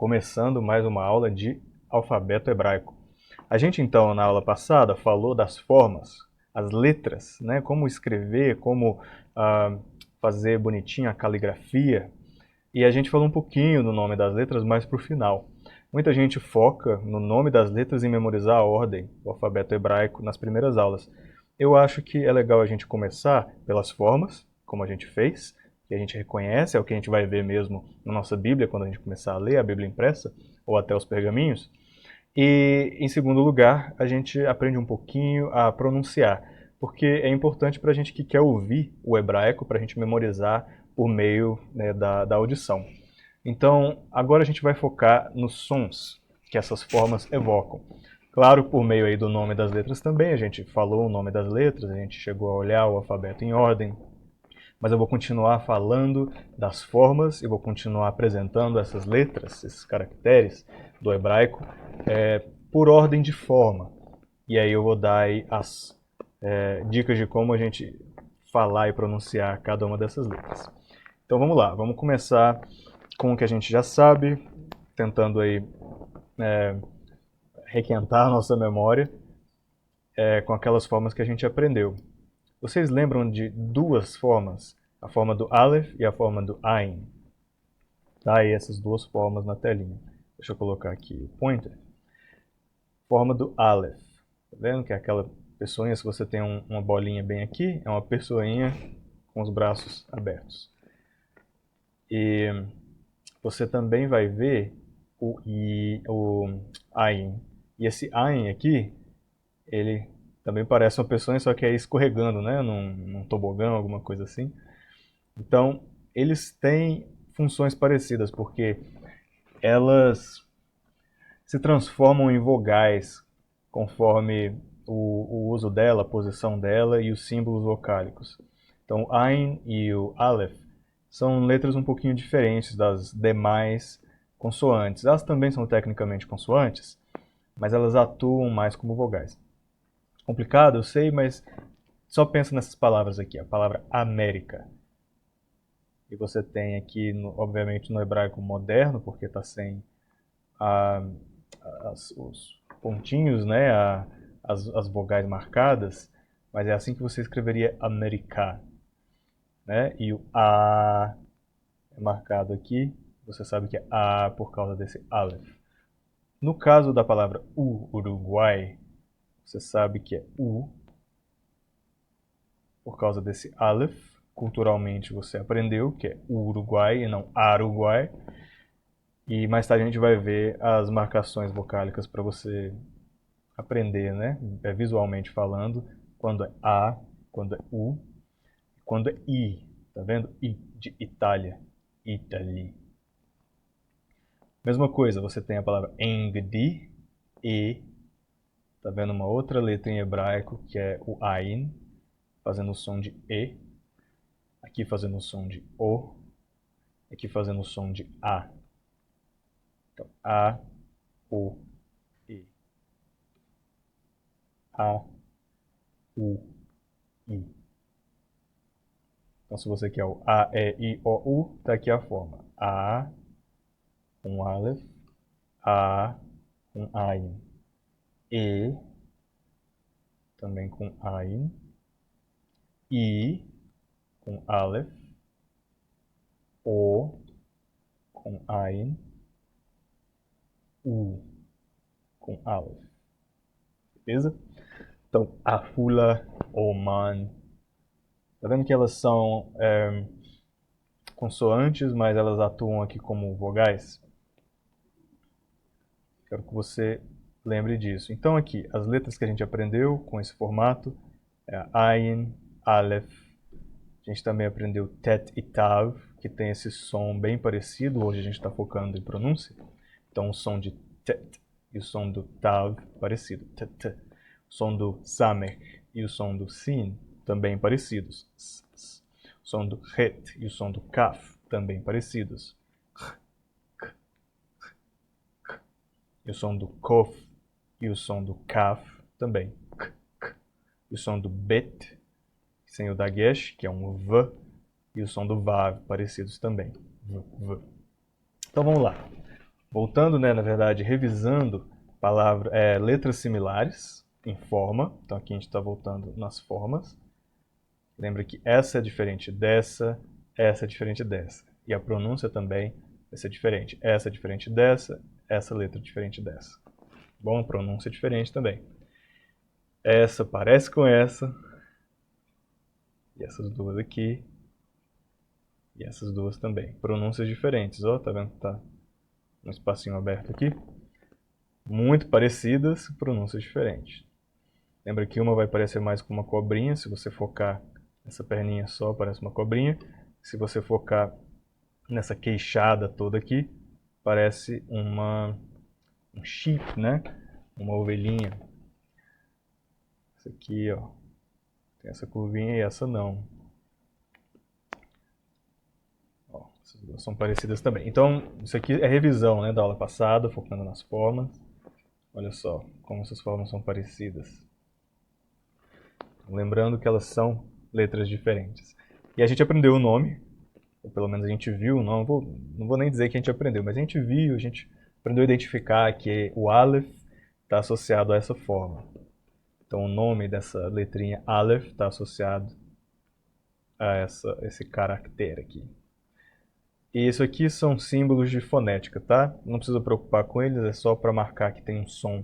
começando mais uma aula de alfabeto hebraico. A gente então na aula passada falou das formas, as letras, né? Como escrever, como fazer bonitinho a caligrafia. E a gente falou um pouquinho do nome das letras mais para o final. Muita gente foca no nome das letras e memorizar a ordem do alfabeto hebraico nas primeiras aulas. Eu acho que é legal a gente começar pelas formas, como a gente fez, que a gente reconhece, é o que a gente vai ver mesmo na nossa Bíblia, quando a gente começar a ler a Bíblia impressa, ou até os pergaminhos. E, em segundo lugar, a gente aprende um pouquinho a pronunciar, porque é importante para a gente que quer ouvir o hebraico, para a gente memorizar por meio, né, da audição. Então, agora a gente vai focar nos sons que essas formas evocam. Claro, por meio aí do nome das letras também, a gente falou o nome das letras, a gente chegou a olhar o alfabeto em ordem, mas eu vou continuar falando das formas e vou continuar apresentando essas letras, esses caracteres do hebraico, por ordem de forma. E aí eu vou dar aí as dicas de como a gente falar e pronunciar cada uma dessas letras. Então vamos lá, vamos começar com o que a gente já sabe, tentando aí requentar a nossa memória com aquelas formas que a gente aprendeu. Vocês lembram de duas formas? A forma do Aleph e a forma do Ain. Tá aí essas duas formas na telinha. Deixa eu colocar aqui o pointer. Forma do Aleph. Tá vendo que é aquela pessoinha, se você tem uma bolinha bem aqui, é uma pessoinha com os braços abertos. E você também vai ver o Ain. E esse Ain aqui, ele também parece uma pessoa, só que é escorregando, né? Num tobogã, alguma coisa assim. Então, eles têm funções parecidas, porque elas se transformam em vogais conforme o uso dela, a posição dela e os símbolos vocálicos. Então, o Ain e o Aleph são letras um pouquinho diferentes das demais consoantes. Elas também são tecnicamente consoantes, mas elas atuam mais como vogais. Complicado, eu sei, mas só pensa nessas palavras aqui. A palavra América. E você tem aqui, obviamente, no hebraico moderno, porque está sem os pontinhos, né, as vogais marcadas, mas é assim que você escreveria Americá, né? E o A é marcado aqui, você sabe que é A por causa desse Aleph. No caso da palavra Uruguai, você sabe que é U por causa desse Aleph. Culturalmente você aprendeu que é Uruguai e não Aruguai. E mais tarde a gente vai ver as marcações vocálicas para você aprender, né? Visualmente falando, quando é A, quando é U, quando é I. Tá vendo? I de Itália, Italy. Mesma coisa, você tem a palavra Engedi, E. Tá vendo uma outra letra em hebraico que é o Ain, fazendo o som de E. Aqui fazendo o som de O. Aqui fazendo o som de A. Então, A, O, E. A, U, I. Então, se você quer o A, E, I, O, U, tá aqui a forma. A, um Aleph, A, um Ain. E, também com Ain. I, com Aleph. O, com Ain. U, com Aleph. Beleza? Então, Afula, Oman. Tá vendo que elas são consoantes, mas elas atuam aqui como vogais? Quero que você lembre disso. Então aqui, as letras que a gente aprendeu com esse formato é Ain, Aleph. A gente também aprendeu Tet e Tav, que tem esse som bem parecido. Hoje a gente está focando em pronúncia. Então o som de Tet e o som do Tav parecido. Tet, tet. O som do Samech e o som do Sin também parecidos. O som do Het e o som do Kaf também parecidos. E o som do Kof e o som do Kaf também. E o som do Bet, sem o Dagesh, que é um V, e o som do Vav, parecidos também. V, V. Então vamos lá. Voltando, né, na verdade, revisando letras similares em forma. Então aqui a gente está voltando nas formas. Lembra que essa é diferente dessa, essa é diferente dessa. E a pronúncia também vai ser diferente. Essa é diferente dessa, essa letra é diferente dessa. Bom, a pronúncia é diferente também. Essa parece com essa. E essas duas aqui. E essas duas também. Pronúncias diferentes, ó. Tá vendo que tá um espacinho aberto aqui? Muito parecidas, pronúncias diferentes. Lembra que uma vai parecer mais com uma cobrinha. Se você focar nessa perninha só, parece uma cobrinha. Se você focar nessa queixada toda aqui, parece um sheep, né? Uma ovelhinha. Essa aqui, ó. Tem essa curvinha e essa não. Ó, essas duas são parecidas também. Então, isso aqui é revisão, né, da aula passada, focando nas formas. Olha só como essas formas são parecidas. Lembrando que elas são letras diferentes. E a gente aprendeu o nome, ou pelo menos a gente viu, não vou nem dizer que a gente aprendeu, mas a gente viu, a gente aprendeu a identificar que o Aleph está associado a essa forma. Então o nome dessa letrinha Aleph está associado a esse caractere aqui. E isso aqui são símbolos de fonética, tá? Não precisa preocupar com eles, é só para marcar que tem um som.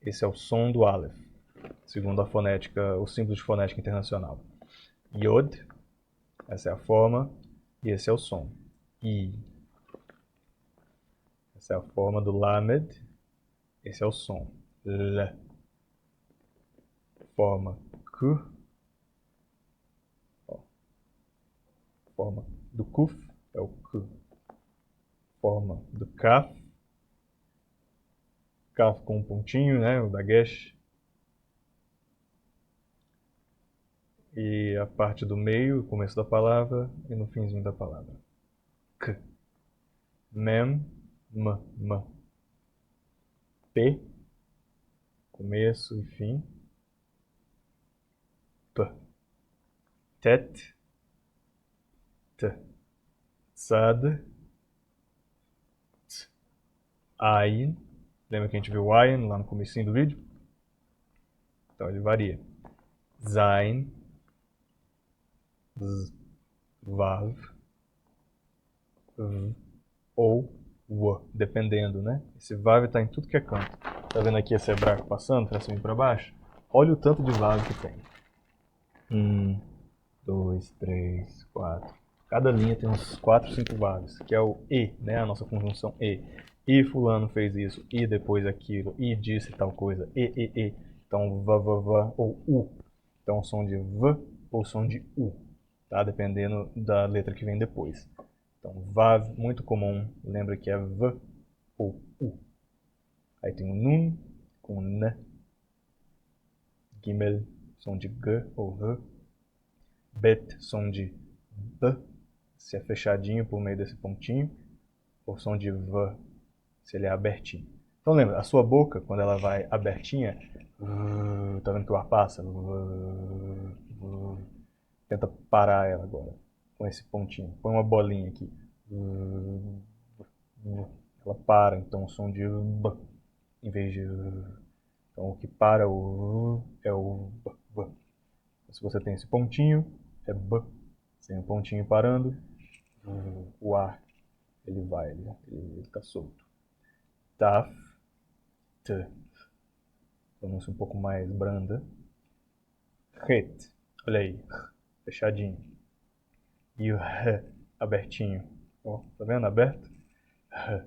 Esse é o som do Aleph, segundo a fonética, o símbolo de fonética internacional. Yod, essa é a forma, e esse é o som. I. Essa é a forma do Lamed, esse é o som. L. Forma K. Ó. Forma do Kuf é o K. Forma do Kaf. Kaf com um pontinho, né? O Dagesh. E a parte do meio, o começo da palavra e no finzinho da palavra. K. Mem, m. P. Começo e fim. P. Tet. T. Tzad. T. Ayin. Lembra que a gente viu o Ayin lá no comecinho do vídeo? Então ele varia. Zain. Z. Vav. V. Ou W, dependendo, né? Esse Vav está em tudo que é canto. Tá vendo aqui esse hebraico passando, pra cima e pra baixo? Olha o tanto de Vav que tem. 1, 2, 3, 4. Cada linha tem uns 4, 5 Vavs, que é o E, né? A nossa conjunção E. E fulano fez isso, e depois aquilo, e disse tal coisa, e. Então, va, ou U. Então, som de V ou som de U, tá? Dependendo da letra que vem depois. Então, Vav, muito comum, lembra que é V ou U. Aí tem o Nun com N. Gimel, som de G ou R. Bet, som de B, se é fechadinho por meio desse pontinho. Ou som de V, se ele é abertinho. Então lembra, a sua boca, quando ela vai abertinha, tá vendo que o ar passa? Tenta parar ela agora, com esse pontinho. Põe uma bolinha aqui. Ela para, então o som de B, em vez de... Então o que para o é o B. Se você tem esse pontinho, é B. Sem o pontinho parando, o ar, ele vai, ele está solto. Taf, T. Pronúncia um pouco mais branda. Het, olha aí, fechadinho. E o R, abertinho. Ó, tá vendo? Aberto. R.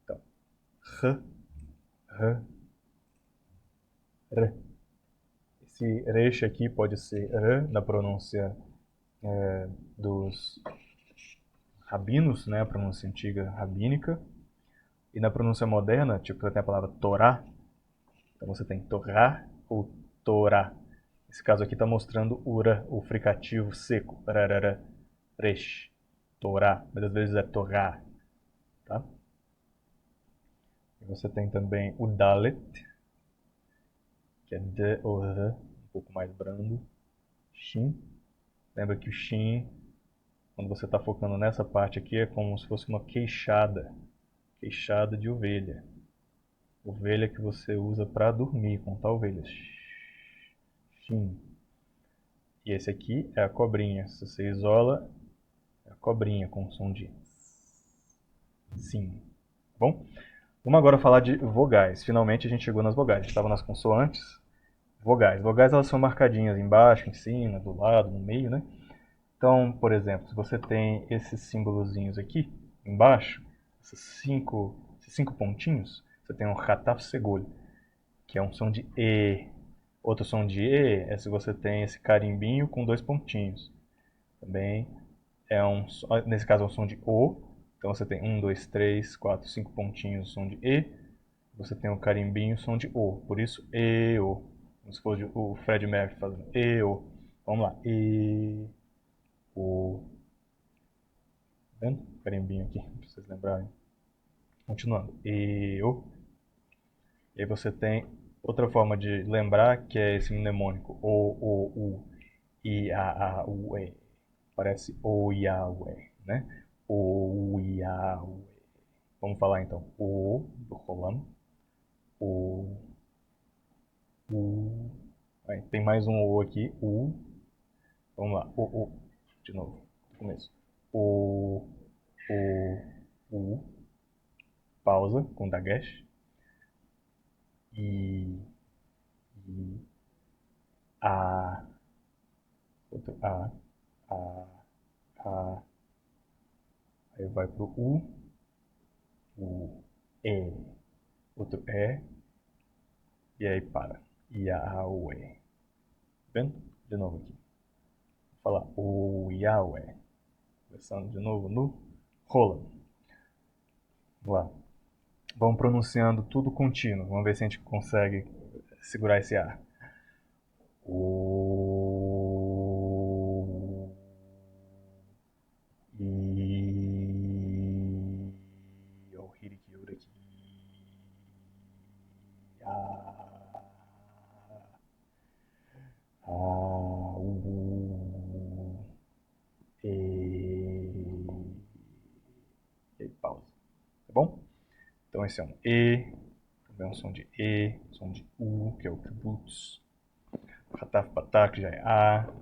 Então, R, R. Esse resh aqui pode ser R na pronúncia dos rabinos, né? A pronúncia antiga rabínica. E na pronúncia moderna, tipo, você tem a palavra Torá. Então você tem Torá ou Torá. Esse caso aqui está mostrando ura, o fricativo seco. Rarara, resh. Torá. Mas às vezes é Torá. Tá? E você tem também o Dalet, que é D ou R, um pouco mais brando. Shin. Lembra que o Shin, quando você está focando nessa parte aqui, é como se fosse uma queixada. Queixada de ovelha. Ovelha que você usa para dormir, contar ovelhas. Sim. E esse aqui é a cobrinha. Se você isola, é a cobrinha com som de sim. Bom, vamos agora falar de vogais. Finalmente a gente chegou nas vogais. A gente estava nas consoantes. Vogais. Vogais elas são marcadinhas embaixo, em cima, do lado, no meio, né? Então, por exemplo, se você tem esses símbolozinhos aqui embaixo, esses cinco pontinhos, você tem um rataf segol, que é um som de E. Outro som de E é se você tem esse carimbinho com dois pontinhos. Também nesse caso é um som de O. Então você tem 1, 2, 3, 4, 5 pontinhos, som de E. Você tem o carimbinho, som de O. Por isso, E, O. Como se fosse o Fred Mercury fazendo E, O. Vamos lá. E, O. Tá vendo? Carimbinho aqui, pra vocês lembrarem. Continuando. E, O. E aí você tem outra forma de lembrar, que é esse mnemônico. O, U, I, A, U, E. Parece O, I, A, U, E, né? O, I, A, U, E. Vamos falar então. O, do rolando. O, U. Aí, tem mais um O aqui. U. Vamos lá. O. De novo. Começo. O, U. Pausa com dagesh. I, A. Outro A. A. Aí vai pro U, E. Outro E. E aí para. I, A, U, E. Tá vendo? De novo aqui. Vou falar o Yahweh. Começando de novo no rola. Vamos lá. Vamos pronunciando tudo contínuo. Vamos ver se a gente consegue segurar esse ar. O. I. O hiriki ureki. A. A. U. E. E aí, pausa. Tá bom? Então esse é um E, também é um som de E, som de U, que é o kibbutz. Rataf Batak já é A,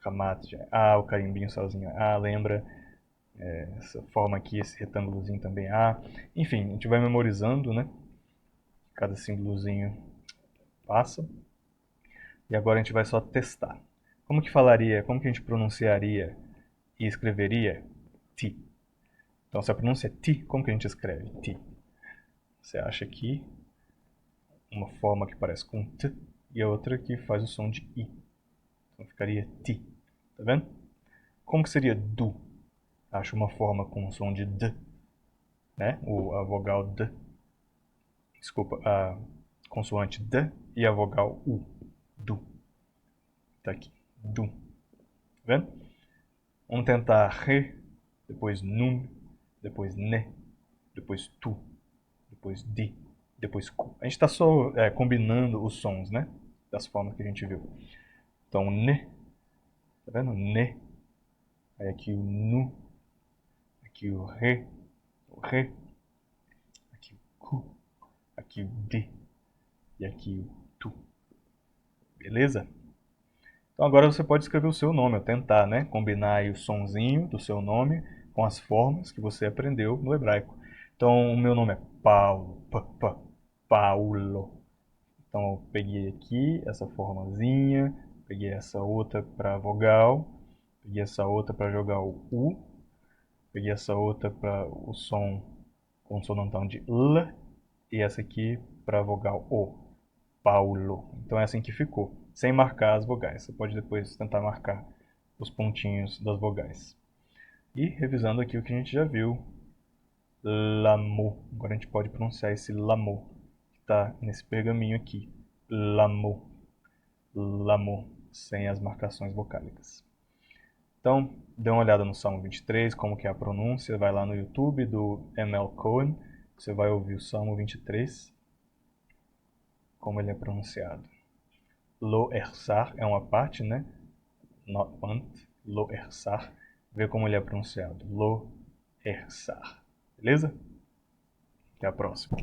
Hamat já é A, o carimbinho sozinho é A, lembra? Essa forma aqui, esse retângulozinho também é A. Enfim, a gente vai memorizando, né? Cada símbolozinho passa. E agora a gente vai só testar. Como que falaria, como que a gente pronunciaria e escreveria ti? Então se a pronúncia é ti, como que a gente escreve ti? Você acha aqui uma forma que parece com t e a outra que faz o som de i. Então ficaria ti. Tá vendo? Como que seria du? Acho uma forma com o som de d, né? A vogal d. Desculpa, a consoante d e a vogal u. Du. Tá aqui. Du. Tá vendo? Vamos tentar re, depois num, depois ne, depois tu, depois di, depois cu. A gente está só combinando os sons, né? Das formas que a gente viu. Então, ne. Tá vendo? Ne. Aí aqui o nu. Aqui o re. Aqui o cu. Aqui o de. E aqui o tu. Beleza? Então agora você pode escrever o seu nome, ou tentar, né? Combinar aí o sonzinho do seu nome com as formas que você aprendeu no hebraico. Então o meu nome é Paulo. Paulo. Então eu peguei aqui essa formazinha, peguei essa outra para vogal, peguei essa outra para jogar o U, peguei essa outra para o som com sonantão de L, e essa aqui para vogal O. Paulo. Então é assim que ficou, sem marcar as vogais. Você pode depois tentar marcar os pontinhos das vogais. E revisando aqui o que a gente já viu, Lamo. Agora a gente pode pronunciar esse Lamo, que está nesse pergaminho aqui. Lamo. Lamo, sem as marcações vocálicas. Então, dê uma olhada no Salmo 23, como que é a pronúncia. Vai lá no YouTube do ML Cohen, você vai ouvir o Salmo 23, como ele é pronunciado. Lo Ersar é uma parte, né? Not pant. Lo Ersar. Vê como ele é pronunciado. Lo Ersar. Beleza? Até a próxima.